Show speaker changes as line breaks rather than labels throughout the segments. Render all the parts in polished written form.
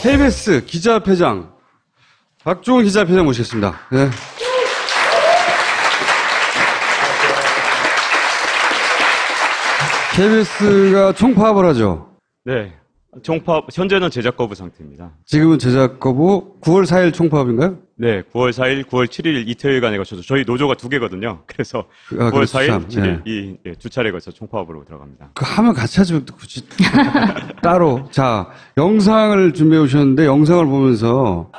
KBS 기자협회장 박종훈 기자협회장 모시겠습니다. 네. KBS가 총파업을 하죠.
네. 총파업, 현재는 제작 거부 상태입니다.
지금은 제작 거부, 9월 4일 총파업인가요?
네, 9월 4일, 9월 7일 이틀간에 걸쳐서 저희 노조가 2개거든요. 그래서 9월 4일, 7일 이 두 차례에 걸쳐 총파업으로 들어갑니다.
그 하면 같이 하지 굳이 따로. 자, 영상을 준비해 오셨는데 영상을 보면서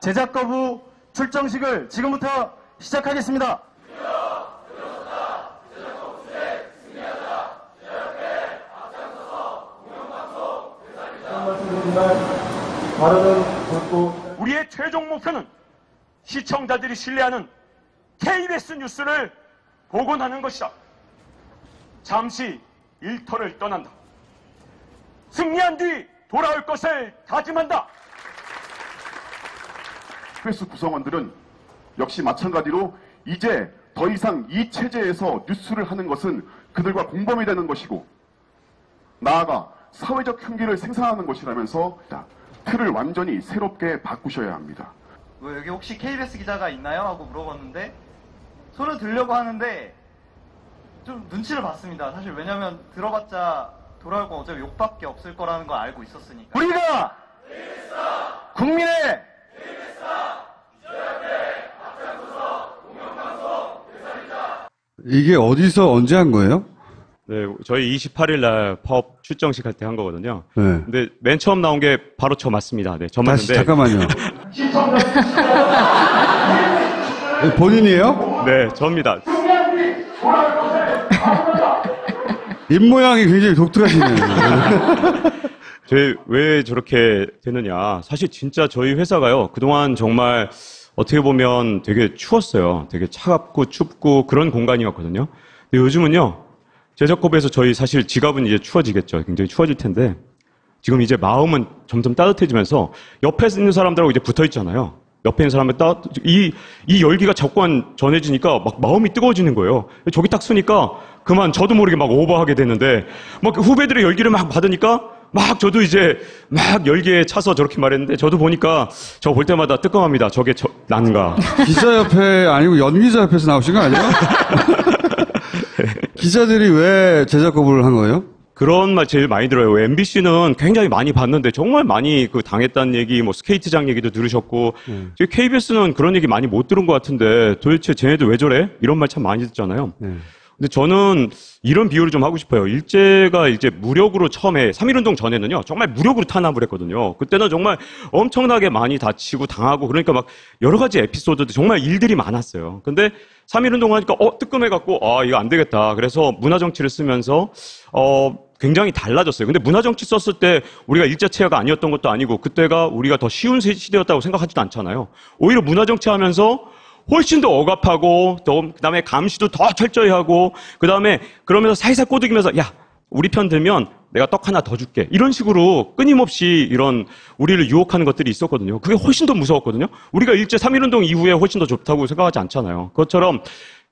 제작 거부 출정식을 지금부터 시작하겠습니다.
우리의 최종 목표는 시청자들이 신뢰하는 KBS 뉴스를 복원하는 것이다. 잠시 일터를 떠난다. 승리한 뒤 돌아올 것을 다짐한다.
KBS 구성원들은 역시 마찬가지로 이제 더 이상 이 체제에서 뉴스를 하는 것은 그들과 공범이 되는 것이고 나아가 사회적 흉기를 생산하는 것이라면서 틀을 완전히 새롭게 바꾸셔야 합니다.
여기 혹시 KBS 기자가 있나요? 하고 물어봤는데 손을 들려고 하는데 좀 눈치를 봤습니다. 사실 왜냐면 들어봤자 돌아올 건 어차피 욕밖에 없을 거라는 걸 알고 있었으니까.
우리가 국민의
이게 어디서 언제 한 거예요?
네, 저희 28일 날 파업 출정식 할 때 한 거거든요.
네.
근데 맨 처음 나온 게 바로 저 맞습니다. 네, 저
다시
맞는데.
잠깐만요. 본인이에요?
네, 저입니다.
입모양이 굉장히 독특하시네요.
저희 왜 저렇게 되느냐. 사실 진짜 저희 회사가요. 그동안 정말 어떻게 보면 되게 추웠어요. 되게 차갑고 춥고 그런 공간이었거든요. 근데 요즘은요. 제작업에서 저희 사실 지갑은 이제 추워지겠죠. 굉장히 추워질 텐데 지금 이제 마음은 점점 따뜻해지면서 옆에 있는 사람들하고 이제 붙어 있잖아요. 옆에 있는 사람을 이 열기가 자꾸 전해지니까 막 마음이 뜨거워지는 거예요. 저기 딱 서니까 그만 저도 모르게 막 오버하게 되는데 막 후배들의 열기를 막 받으니까 막 저도 이제 막 열기에 차서 저렇게 말했는데 저도 보니까 저 볼 때마다 뜨끔합니다. 저게 난가.
기자협회 아니고 연기자협회에서 나오신 거 아니에요? 기자들이 왜 제작 거부를 한 거예요?
그런 말 제일 많이 들어요. MBC는 굉장히 많이 봤는데 정말 많이 당했다는 얘기, 뭐 스케이트장 얘기도 들으셨고, 저희 KBS는 그런 얘기 많이 못 들은 것 같은데 도대체 쟤네들 왜 저래? 이런 말 참 많이 듣잖아요. 근데 저는 이런 비유를 좀 하고 싶어요. 일제가 이제 무력으로 처음에 3.1운동 전에는요, 정말 무력으로 탄압을 했거든요. 그때는 정말 엄청나게 많이 다치고 당하고 그러니까 막 여러 가지 에피소드들 정말 일들이 많았어요. 근데 3.1운동 하니까 뜨끔해갖고 이거 안 되겠다. 그래서 문화정치를 쓰면서 굉장히 달라졌어요. 근데 문화정치 썼을 때 우리가 일제체제가 아니었던 것도 아니고 그때가 우리가 더 쉬운 시대였다고 생각하지도 않잖아요. 오히려 문화정치 하면서 훨씬 더 억압하고 그다음에 감시도 더 철저히 하고 그다음에 그러면서 살살 꼬드기면서 야 우리 편 들면 내가 떡 하나 더 줄게 이런 식으로 끊임없이 이런 우리를 유혹하는 것들이 있었거든요. 그게 훨씬 더 무서웠거든요. 우리가 일제 3.1운동 이후에 훨씬 더 좋다고 생각하지 않잖아요. 그것처럼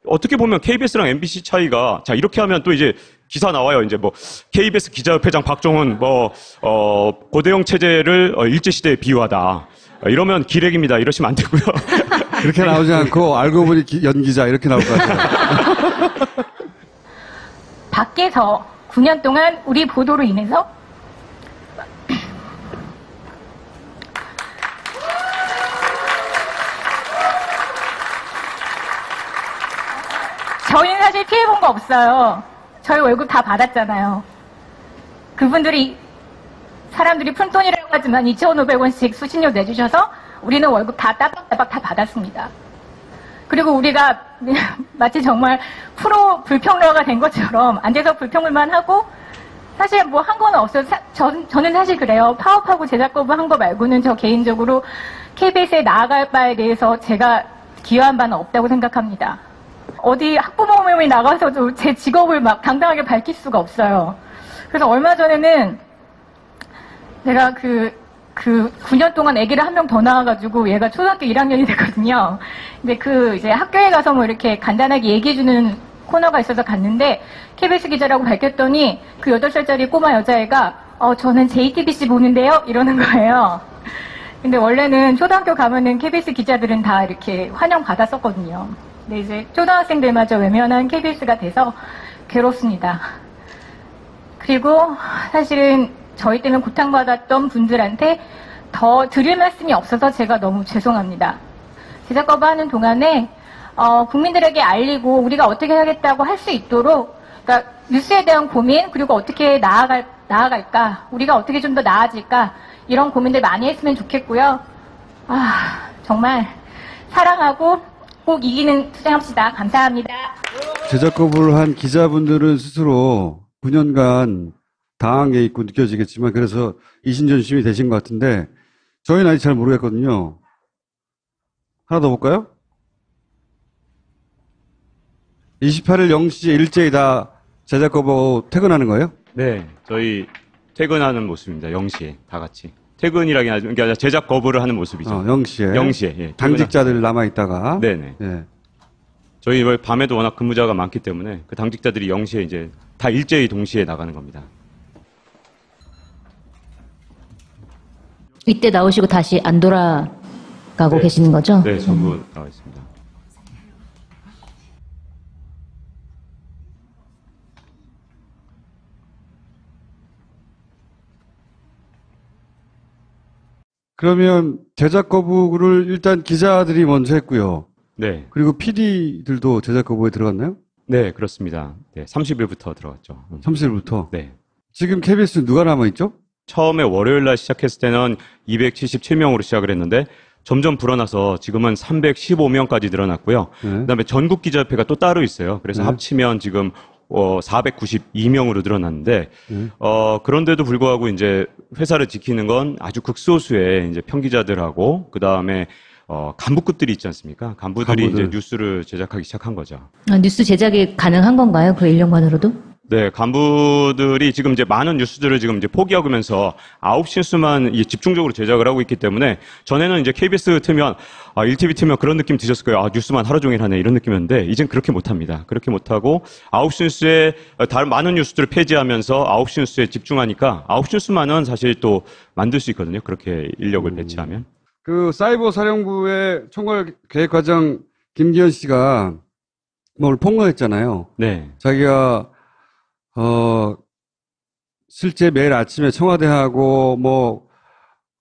어떻게 보면 KBS랑 MBC 차이가 자 이렇게 하면 또 이제 기사 나와요. 이제 뭐 KBS 기자협회장 박종훈 고대형 체제를 일제 시대에 비유하다. 이러면 기레기입니다. 이러시면 안 되고요.
그렇게 나오지 않고 알고 보니 연기자 이렇게 나올 것 같아요.
밖에서 9년 동안 우리 보도로 인해서 저희는 사실 피해본 거 없어요. 저희 월급 다 받았잖아요. 그분들이 사람들이 푼돈이라고 하지만 2,500원씩 수신료 내주셔서 우리는 월급 다 따박따박 다 받았습니다. 그리고 우리가 마치 정말 프로 불평러가 된 것처럼 앉아서 불평을만 하고 사실 뭐 한 건 없어요. 저는 사실 그래요. 파업하고 제작 거부한 거 말고는 저 개인적으로 KBS에 나아갈 바에 대해서 제가 기여한 바는 없다고 생각합니다. 어디 학부모 모임에 나가서도 제 직업을 막 당당하게 밝힐 수가 없어요. 그래서 얼마 전에는 제가 그 9년 동안 아기를 한 명 더 낳아가지고 얘가 초등학교 1학년이 됐거든요. 근데 이제 학교에 가서 뭐 이렇게 간단하게 얘기해주는 코너가 있어서 갔는데 KBS 기자라고 밝혔더니 그 8살짜리 꼬마 여자애가 저는 JTBC 보는데요? 이러는 거예요. 근데 원래는 초등학교 가면은 KBS 기자들은 다 이렇게 환영받았었거든요. 근데 이제 초등학생들마저 외면한 KBS가 돼서 괴롭습니다. 그리고 사실은 저희 때문에 고통받았던 분들한테 더 드릴 말씀이 없어서 제가 너무 죄송합니다. 제작 거부하는 동안에 국민들에게 알리고 우리가 어떻게 하겠다고 할 수 있도록 그러니까 뉴스에 대한 고민 그리고 어떻게 나아갈까 우리가 어떻게 좀 더 나아질까 이런 고민들 많이 했으면 좋겠고요. 정말 사랑하고 꼭 이기는 투쟁합시다. 감사합니다.
제작 거부를 한 기자분들은 스스로 9년간 당한 게 있고 느껴지겠지만 그래서 이신전심이 되신 것 같은데 저희는 아직 잘 모르겠거든요. 하나 더 볼까요? 28일 0시 일제히 다 제작 거부 퇴근하는 거예요?
네, 저희 퇴근하는 모습입니다. 0시에 다 같이. 퇴근이라기 아니라 제작 거부를 하는 모습이죠.
0시에.
0시에. 예,
당직자들 남아있다가.
네네.
예.
저희 밤에도 워낙 근무자가 많기 때문에 그 당직자들이 0시에 이제 다 일제히 동시에 나가는 겁니다.
이때 나오시고 다시 안 돌아가고
네.
계시는 거죠?
네, 전부 나와 있습니다.
그러면 제작 거부를 일단 기자들이 먼저 했고요.
네.
그리고 PD들도 제작 거부에 들어갔나요?
네, 그렇습니다. 네, 30일부터 들어갔죠.
30일부터.
네.
지금 KBS는 누가 남아있죠?
처음에 월요일 날 시작했을 때는 277명으로 시작을 했는데 점점 불어나서 지금은 315명까지 늘어났고요.
네.
그다음에 전국 기자협회가 또 따로 있어요. 그래서
네.
합치면 지금 492명으로 늘어났는데 그런데도 불구하고 이제 회사를 지키는 건 아주 극소수의 이제 평기자들하고 그다음에 간부급들이 있지 않습니까? 간부들이
간부들.
이제 뉴스를 제작하기 시작한 거죠.
뉴스 제작이 가능한 건가요? 그 1년간으로도?
네, 간부들이 지금 이제 많은 뉴스들을 지금 이제 포기하면서 9시 뉴스만 집중적으로 제작을 하고 있기 때문에 전에는 이제 KBS 틀면 1TV 틀면 그런 느낌 드셨을 거예요. 뉴스만 하루 종일 하네 이런 느낌이었는데 이젠 그렇게 못 합니다. 그렇게 못 하고 9시 뉴스에 다른 많은 뉴스들을 폐지하면서 9시 뉴스에 집중하니까 9시 뉴스만은 사실 또 만들 수 있거든요. 그렇게 인력을 배치하면.
그 사이버 사령부의 총괄 계획과장 김기현 씨가 뭘 폭로했잖아요.
네.
자기가 실제 매일 아침에 청와대하고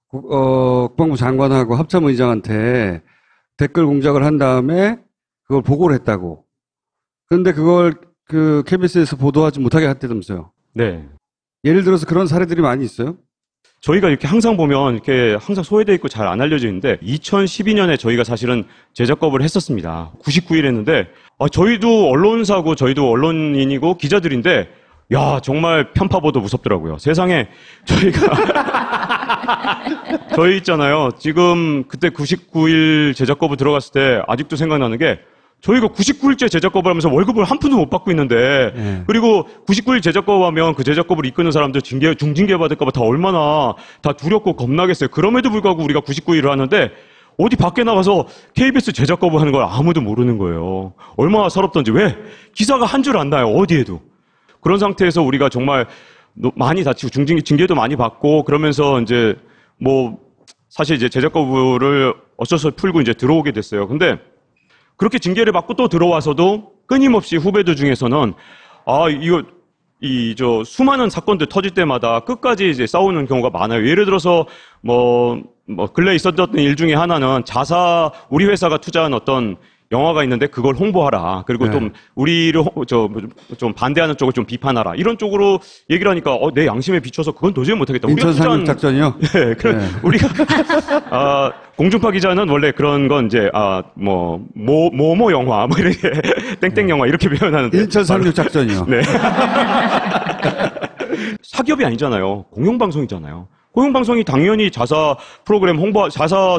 국방부 장관하고 합참의장한테 댓글 공작을 한 다음에 그걸 보고를 했다고. 그런데 그걸 그 KBS에서 보도하지 못하게 했다면서요.
네.
예를 들어서 그런 사례들이 많이 있어요?
저희가 이렇게 항상 보면 이렇게 항상 소외되어 있고 잘 안 알려져 있는데 2012년에 저희가 사실은 제작 거부를 했었습니다. 99일 했는데 저희도 언론사고 저희도 언론인이고 기자들인데 야 정말 편파보도 무섭더라고요. 세상에 저희 있잖아요. 지금 그때 99일 제작 거부 들어갔을 때 아직도 생각나는 게 저희가 99일째 제작 거부를 하면서 월급을 한 푼도 못 받고 있는데 그리고 99일 제작 거부하면 그 제작 거부를 이끄는 사람들 중징계 받을까 봐 다 얼마나 다 두렵고 겁나겠어요. 그럼에도 불구하고 우리가 99일을 하는데 어디 밖에 나가서 KBS 제작 거부하는 걸 아무도 모르는 거예요. 얼마나 서럽던지. 왜? 기사가 한 줄 안 나요. 어디에도. 그런 상태에서 우리가 정말 많이 다치고 징계도 많이 받고 그러면서 이제 사실 이제 제작 거부를 어쩔 수 없이 풀고 이제 들어오게 됐어요. 근데 그렇게 징계를 받고 또 들어와서도 끊임없이 후배들 중에서는 수많은 사건들 터질 때마다 끝까지 이제 싸우는 경우가 많아요. 예를 들어서 근래 있었던 일 중에 하나는 우리 회사가 투자한 어떤 영화가 있는데 그걸 홍보하라. 그리고 좀 우리를 좀 반대하는 쪽을 좀 비판하라. 이런 쪽으로 얘기를 하니까 내 양심에 비춰서 그건 도저히 못하겠다.
인천 상륙 작전이요?
네, 우리가 공중파 기자는 원래 그런 건 이제 뭐뭐 영화 이렇게 땡땡 영화 이렇게 표현하는데
인천 상륙 작전이요.
네. 사기업이 아니잖아요. 공영방송이잖아요. 공영방송이 당연히 자사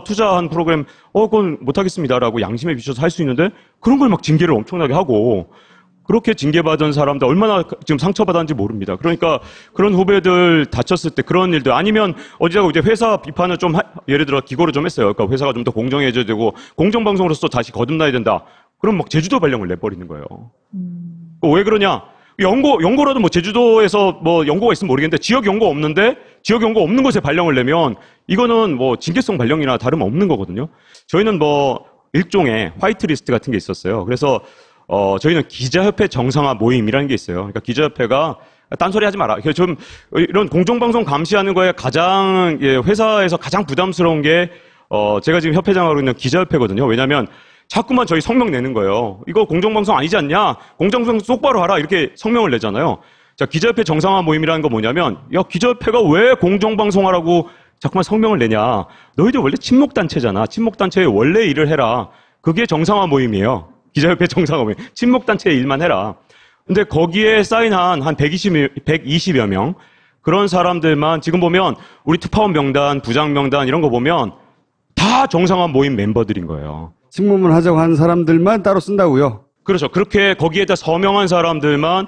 투자한 프로그램, 그건 못하겠습니다라고 양심에 비춰서 할 수 있는데, 그런 걸 막 징계를 엄청나게 하고, 그렇게 징계받은 사람들 얼마나 지금 상처받았는지 모릅니다. 그러니까 그런 후배들 다쳤을 때 그런 일들, 아니면 어디다가 이제 회사 비판을 예를 들어 기고를 좀 했어요. 그러니까 회사가 좀 더 공정해져야 되고, 공정방송으로서 다시 거듭나야 된다. 그럼 막 제주도 발령을 내버리는 거예요. 왜 그러냐? 연고라도 뭐 제주도에서 뭐 연고가 있으면 모르겠는데 지역 연고 없는데 지역 연고 없는 곳에 발령을 내면 이거는 뭐 징계성 발령이나 다름없는 거거든요. 저희는 뭐 일종의 화이트리스트 같은 게 있었어요. 그래서 저희는 기자협회 정상화 모임이라는 게 있어요. 그러니까 기자협회가 딴소리 하지 마라. 좀 이런 공정방송 감시하는 거에 가장 회사에서 가장 부담스러운 게 제가 지금 협회장하고 있는 기자협회거든요. 왜냐하면 자꾸만 저희 성명 내는 거예요. 이거 공정방송 아니지 않냐? 공정방송 똑바로 하라. 이렇게 성명을 내잖아요. 자, 기자협회 정상화 모임이라는 건 뭐냐면, 야, 기자협회가 왜 공정방송하라고 자꾸만 성명을 내냐? 너희들 원래 친목단체잖아. 친목단체의 원래 일을 해라. 그게 정상화 모임이에요. 기자협회 정상화 모임. 친목단체의 일만 해라. 근데 거기에 사인한 한 120여 명, 그런 사람들만 지금 보면 우리 특파원 명단, 부장 명단 이런 거 보면 다 정상화 모임 멤버들인 거예요.
승무원 하자고 한 사람들만 따로 쓴다고요?
그렇죠. 그렇게 거기에다 서명한 사람들만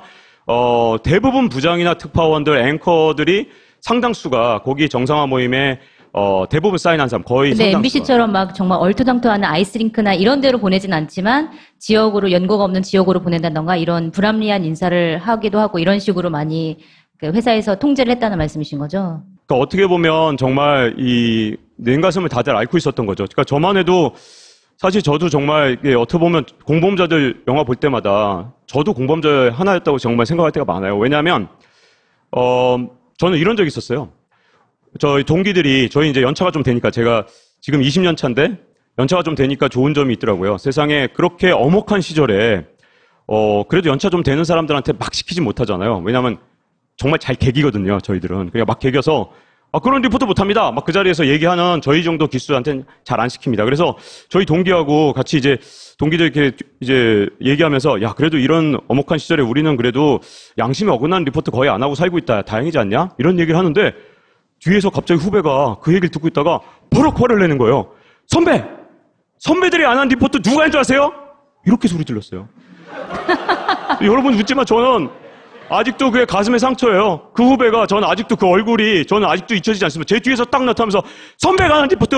대부분 부장이나 특파원들, 앵커들이 상당수가 거기 정상화 모임에 대부분 사인한 사람 거의
근데
상당수가.
MBC처럼 막 정말 얼토당토하는 아이스링크나 이런 데로 보내진 않지만 지역으로 연고가 없는 지역으로 보낸다던가 이런 불합리한 인사를 하기도 하고 이런 식으로 많이 그 회사에서 통제를 했다는 말씀이신 거죠?
그러니까 어떻게 보면 정말 이 냉가슴을 다들 앓고 있었던 거죠. 그러니까 저만 해도 사실 저도 정말 이게 어떻게 보면 공범자들 영화 볼 때마다 저도 공범자 하나였다고 정말 생각할 때가 많아요. 왜냐하면 저는 이런 적이 있었어요. 저희 동기들이 저희 이제 연차가 좀 되니까 제가 지금 20년 차인데 연차가 좀 되니까 좋은 점이 있더라고요. 세상에 그렇게 엄혹한 시절에 그래도 연차 좀 되는 사람들한테 막 시키지 못하잖아요. 왜냐하면 정말 잘 개기거든요. 저희들은 그냥 막 개겨서 그런 리포트 못합니다. 막 그 자리에서 얘기하는 저희 정도 기수한테는 잘 안 시킵니다. 그래서 저희 동기하고 같이 이제 동기들 이렇게 이제 얘기하면서 야 그래도 이런 엄혹한 시절에 우리는 그래도 양심에 어긋나는 리포트 거의 안 하고 살고 있다. 다행이지 않냐? 이런 얘기를 하는데 뒤에서 갑자기 후배가 그 얘기를 듣고 있다가 버럭 화를 내는 거예요. 선배들이 안 한 리포트 누가 한 줄 아세요? 이렇게 소리 질렀어요. 여러분 웃지만 저는 아직도 그게 가슴에 상처예요. 그 후배가 저는 아직도 그 얼굴이 저는 아직도 잊혀지지 않습니다. 제 뒤에서 딱 나타나면서 선배가 하는 리포트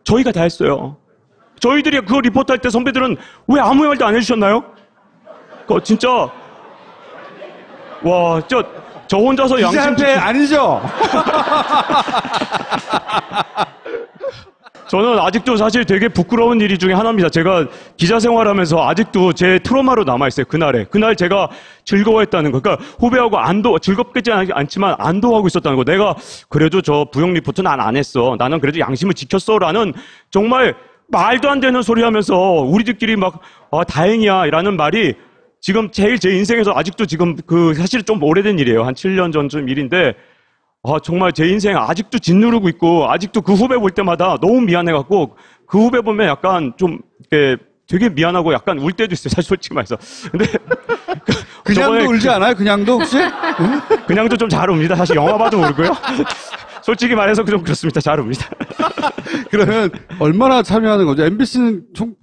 저희가 다 했어요. 저희들이 그 리포트 할 때 선배들은 왜 아무 말도 안 해주셨나요? 진짜 와 저 혼자서 양심
기자한테 아니죠?
저는 아직도 사실 되게 부끄러운 일이 중에 하나입니다. 제가 기자 생활하면서 아직도 제 트라우마로 남아있어요. 그날 제가 즐거워했다는 거. 그러니까 후배하고 즐겁겠지 않지만 안도하고 있었다는 거. 내가 그래도 저 부영 리포트 난 안 했어. 나는 그래도 양심을 지켰어. 라는 정말 말도 안 되는 소리 하면서 우리들끼리 막 다행이야. 라는 말이 지금 제일 제 인생에서 아직도 지금 사실 좀 오래된 일이에요. 한 7년 전쯤 일인데 정말 제 인생 아직도 짓누르고 있고, 아직도 그 후배 볼 때마다 너무 미안해갖고, 그 후배 보면 약간 좀, 되게 미안하고 약간 울 때도 있어요. 사실 솔직히 말해서. 근데,
그냥도 울지 않아요? 그냥도 혹시?
그냥도 좀 잘 웁니다. 사실 영화 봐도 울고요. 솔직히 말해서 좀 그렇습니다. 잘 웁니다.
그러면 얼마나 참여하는 거죠? MBC는 총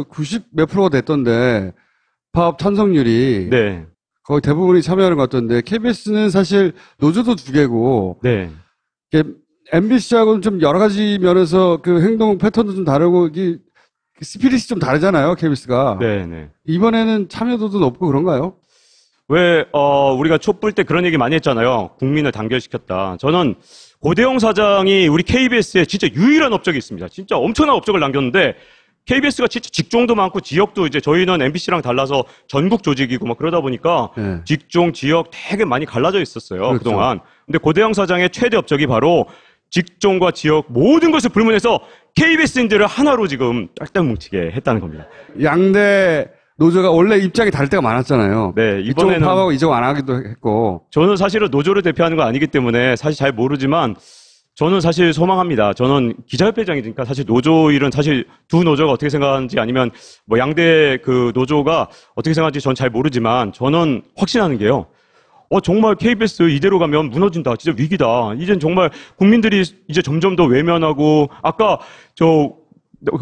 90 몇 프로가 됐던데, 파업 찬성률이.
네.
거의 대부분이 참여하는 것 같던데, KBS는 사실 노조도 두 개고,
네.
MBC하고는 좀 여러 가지 면에서 그 행동 패턴도 좀 다르고, 스피릿이 좀 다르잖아요, KBS가.
네.
이번에는 참여도도 높고 그런가요?
왜, 우리가 촛불 때 그런 얘기 많이 했잖아요. 국민을 단결시켰다. 저는 고대영 사장이 우리 KBS에 진짜 유일한 업적이 있습니다. 진짜 엄청난 업적을 남겼는데, KBS가 진짜 직종도 많고 지역도 이제 저희는 MBC랑 달라서 전국 조직이고 막 그러다 보니까
네.
직종, 지역 되게 많이 갈라져 있었어요.
그렇죠.
그동안. 근데 고대영 사장의 최대 업적이 바로 직종과 지역 모든 것을 불문해서 KBS인들을 하나로 지금 딱딱 뭉치게 했다는 겁니다.
양대 노조가 원래 입장이 다를 때가 많았잖아요.
네,
이쪽은
이번에는
파업하고 이쪽은 안 하기도 했고.
저는 사실은 노조를 대표하는 건 아니기 때문에 사실 잘 모르지만 저는 사실 소망합니다. 저는 기자협회장이니까 사실 노조 일은 사실 두 노조가 어떻게 생각하는지 아니면 뭐 양대 그 노조가 어떻게 생각하는지 전 잘 모르지만 저는 확신하는 게요. 정말 KBS 이대로 가면 무너진다. 진짜 위기다. 이젠 정말 국민들이 이제 점점 더 외면하고 아까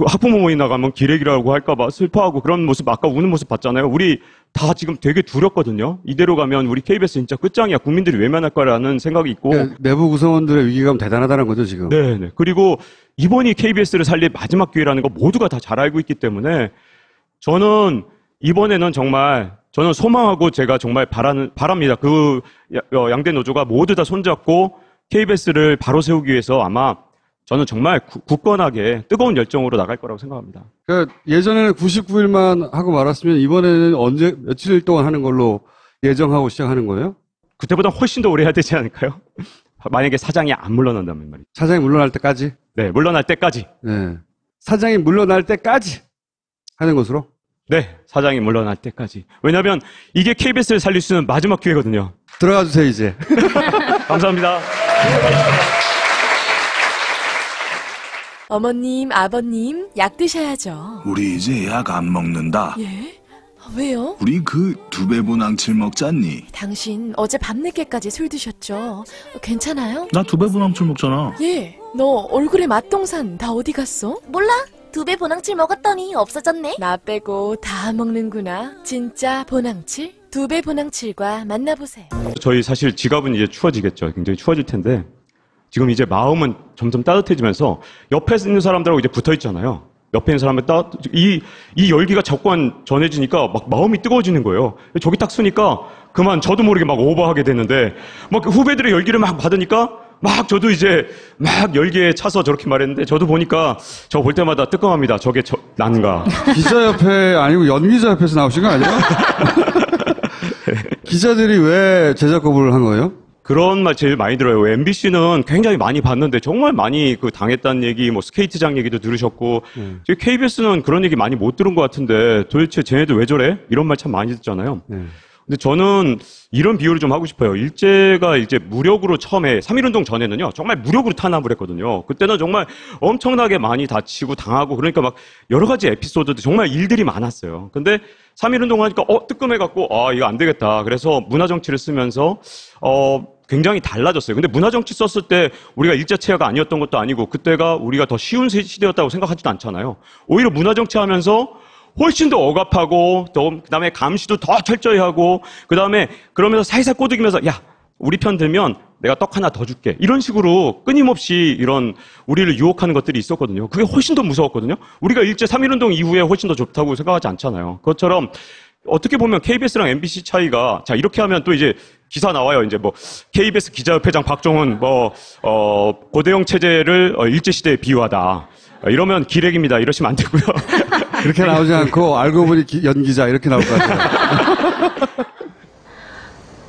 학부모 모임 나가면 기레기라고 할까봐 슬퍼하고 그런 모습 아까 우는 모습 봤잖아요. 우리 다 지금 되게 두렵거든요. 이대로 가면 우리 KBS 진짜 끝장이야. 국민들이 외면할 거라는 생각이 있고.
내부 구성원들의 위기감 대단하다는 거죠, 지금.
네. 그리고 이번이 KBS를 살릴 마지막 기회라는 거 모두가 다 잘 알고 있기 때문에 저는 이번에는 정말 저는 소망하고 제가 정말 바랍니다. 그 양대 노조가 모두 다 손잡고 KBS를 바로 세우기 위해서 아마 저는 정말 굳건하게 뜨거운 열정으로 나갈 거라고 생각합니다.
그러니까 예전에는 99일만 하고 말았으면 이번에는 며칠 동안 하는 걸로 예정하고 시작하는 거예요?
그때보다 훨씬 더 오래 해야 되지 않을까요? 만약에 사장이 안 물러난다면 말이죠.
사장이 물러날 때까지?
네, 물러날 때까지.
네. 사장이 물러날 때까지 하는 것으로?
네, 사장이 물러날 때까지. 왜냐하면 이게 KBS를 살릴 수 있는 마지막 기회거든요.
들어가 주세요, 이제.
감사합니다.
어머님, 아버님, 약 드셔야죠.
우리 이제 약 안 먹는다.
예? 왜요?
우리 그 두배보낭칠 먹잖니.
당신 어제 밤늦게까지 술 드셨죠? 괜찮아요?
나 두배보낭칠 먹잖아.
예. 너 얼굴에 맛동산 다 어디 갔어?
몰라. 2배 보낭칠 먹었더니 없어졌네.
나 빼고 다 먹는구나. 진짜 보낭칠? 2배 보낭칠과 만나보세요.
저희 사실 지갑은 이제 추워지겠죠. 굉장히 추워질 텐데 지금 이제 마음은 점점 따뜻해지면서 옆에 있는 사람들하고 이제 붙어 있잖아요. 옆에 있는 사람의 이 열기가 자꾸만 전해지니까 막 마음이 뜨거워지는 거예요. 저기 딱 서니까 그만 저도 모르게 막 오버하게 되는데 막 후배들의 열기를 막 받으니까 막 저도 이제 막 열기에 차서 저렇게 말했는데 저도 보니까 저 볼 때마다 뜨끔합니다. 저게 난가.
기자협회 아니고 연기자협회에서 나오신 거 아니에요? 기자들이 왜 제작 거부를 한 거예요?
그런 말 제일 많이 들어요. MBC는 굉장히 많이 봤는데 정말 많이 당했다는 얘기, 뭐 스케이트장 얘기도 들으셨고, KBS는 그런 얘기 많이 못 들은 것 같은데 도대체 쟤네들 왜 저래? 이런 말 참 많이 듣잖아요. 근데 저는 이런 비유를 좀 하고 싶어요. 일제가 이제 무력으로 처음에 3.1운동 전에는요, 정말 무력으로 탄압을 했거든요. 그때는 정말 엄청나게 많이 다치고 당하고 그러니까 막 여러 가지 에피소드들 정말 일들이 많았어요. 근데 3.1운동 하니까 뜨끔해갖고 이거 안 되겠다. 그래서 문화정치를 쓰면서 굉장히 달라졌어요. 근데 문화정치 썼을 때 우리가 일자체화가 아니었던 것도 아니고 그때가 우리가 더 쉬운 시대였다고 생각하지도 않잖아요. 오히려 문화정치 하면서 훨씬 더 억압하고 그다음에 감시도 더 철저히 하고 그다음에 그러면서 살살 꼬드기면서 야 우리 편 들면 내가 떡 하나 더 줄게 이런 식으로 끊임없이 이런 우리를 유혹하는 것들이 있었거든요. 그게 훨씬 더 무서웠거든요. 우리가 일제 3.1운동 이후에 훨씬 더 좋다고 생각하지 않잖아요. 그것처럼 어떻게 보면 KBS랑 MBC 차이가 자 이렇게 하면 또 이제 기사 나와요. 이제 뭐 KBS 기자협회장 박종훈 고대형 체제를 일제 시대에 비유하다. 이러면 기레기입니다. 이러시면 안 되고요.
그렇게 나오지 않고 알고 보니 연기자 이렇게 나올 것 같아요.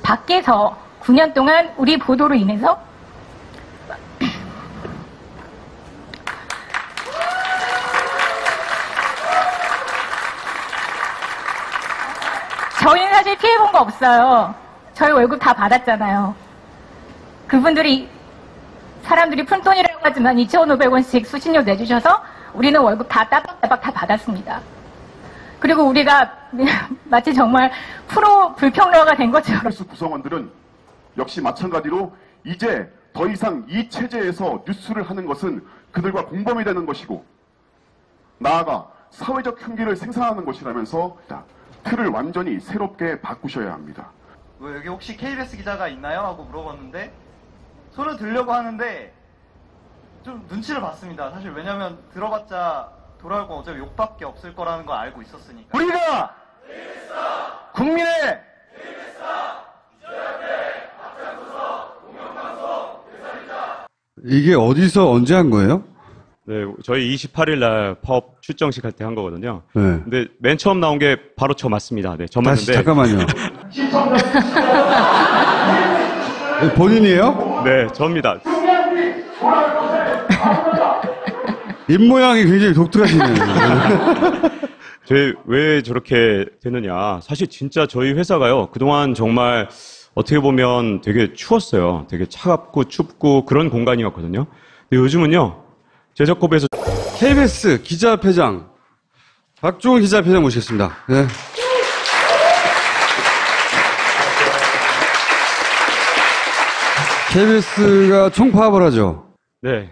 밖에서 9년 동안 우리 보도로 인해서 저희는 사실 피해본 거 없어요. 저희 월급 다 받았잖아요. 그분들이 사람들이 푼돈이라고 하지만 2,500원씩 수신료 내주셔서 우리는 월급 다 따박따박 다 받았습니다. 그리고 우리가 마치 정말 프로 불평러가 된 것처럼
KBS 구성원들은 역시 마찬가지로 이제 더 이상 이 체제에서 뉴스를 하는 것은 그들과 공범이 되는 것이고 나아가 사회적 흉기를 생산하는 것이라면서 틀을 완전히 새롭게 바꾸셔야 합니다.
여기 혹시 KBS 기자가 있나요? 하고 물어봤는데 손을 들려고 하는데 좀 눈치를 봤습니다. 사실 왜냐면 들어봤자 돌아올 건 어차피 욕밖에 없을 거라는 걸 알고 있었으니까.
우리가 국민의
이게 어디서 언제 한 거예요?
네, 저희 28일 날 파업 출정식 할 때 한 거거든요.
네.
근데 맨 처음 나온 게 바로 저 맞습니다. 네, 저
다시
맞는데.
잠깐만요. 본인이에요?
네, 저입니다.
입모양이 굉장히 독특하시네요.
저희 왜 저렇게 되느냐. 사실 진짜 저희 회사가요. 그동안 정말 어떻게 보면 되게 추웠어요. 되게 차갑고 춥고 그런 공간이었거든요. 근데 요즘은요. 제작업에서
KBS 기자협회장 박종훈 기자협회장 모시겠습니다. 네. KBS가 총파업을 하죠.
네.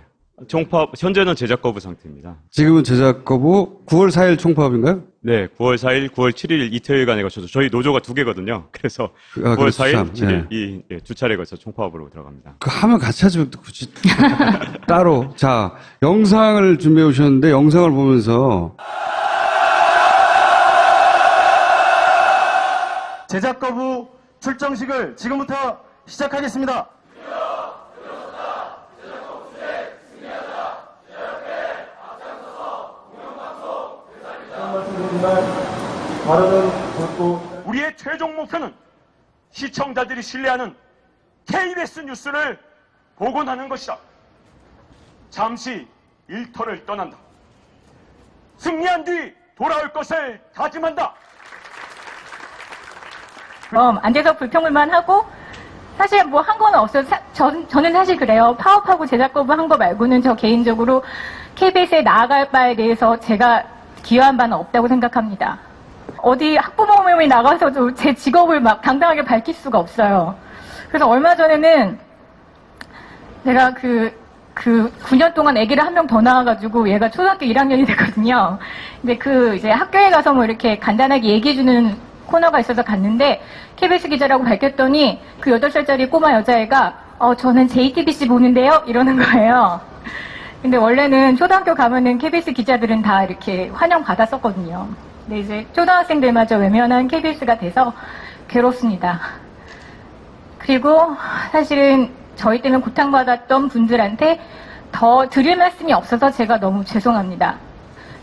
총파업, 현재는 제작 거부 상태입니다.
지금은 제작 거부 9월 4일 총파업인가요?
네, 9월 4일, 9월 7일 이틀간에 걸쳐서 저희 노조가 2개거든요. 그래서 9월 4일, 7일 이 두 차례에 걸쳐 총파업으로 들어갑니다.
그 하면 같이 하지 굳이 따로. 자, 영상을 준비해 오셨는데 영상을 보면서
제작 거부 출정식을 지금부터 시작하겠습니다.
우리의 최종 목표는 시청자들이 신뢰하는 KBS 뉴스를 복원하는 것이다. 잠시 일터를 떠난다. 승리한 뒤 돌아올 것을 다짐한다.
안 돼서 불평을만 하고 사실 뭐 한 건 없어요. 저는 사실 그래요. 파업하고 제작 거부한 거 말고는 저 개인적으로 KBS에 나아갈 바에 대해서 제가 기여한 바는 없다고 생각합니다. 어디 학부모 모임에 나가서도 제 직업을 막 당당하게 밝힐 수가 없어요. 그래서 얼마 전에는 내가 그 9년 동안 아기를 한 명 더 낳아가지고 얘가 초등학교 1학년이 됐거든요. 근데 이제 학교에 가서 뭐 이렇게 간단하게 얘기해주는 코너가 있어서 갔는데 KBS 기자라고 밝혔더니 그 8살짜리 꼬마 여자애가 저는 JTBC 보는데요? 이러는 거예요. 근데 원래는 초등학교 가면은 KBS 기자들은 다 이렇게 환영받았었거든요. 근데 이제 초등학생들마저 외면한 KBS가 돼서 괴롭습니다. 그리고 사실은 저희 때문에 고통받았던 분들한테 더 드릴 말씀이 없어서 제가 너무 죄송합니다.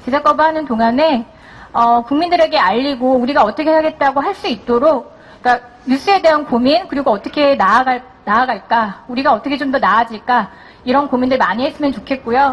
제작 거부하는 동안에 국민들에게 알리고 우리가 어떻게 하겠다고 할 수 있도록 그러니까 뉴스에 대한 고민 그리고 어떻게 나아갈까 우리가 어떻게 좀 더 나아질까 이런 고민들 많이 했으면 좋겠고요.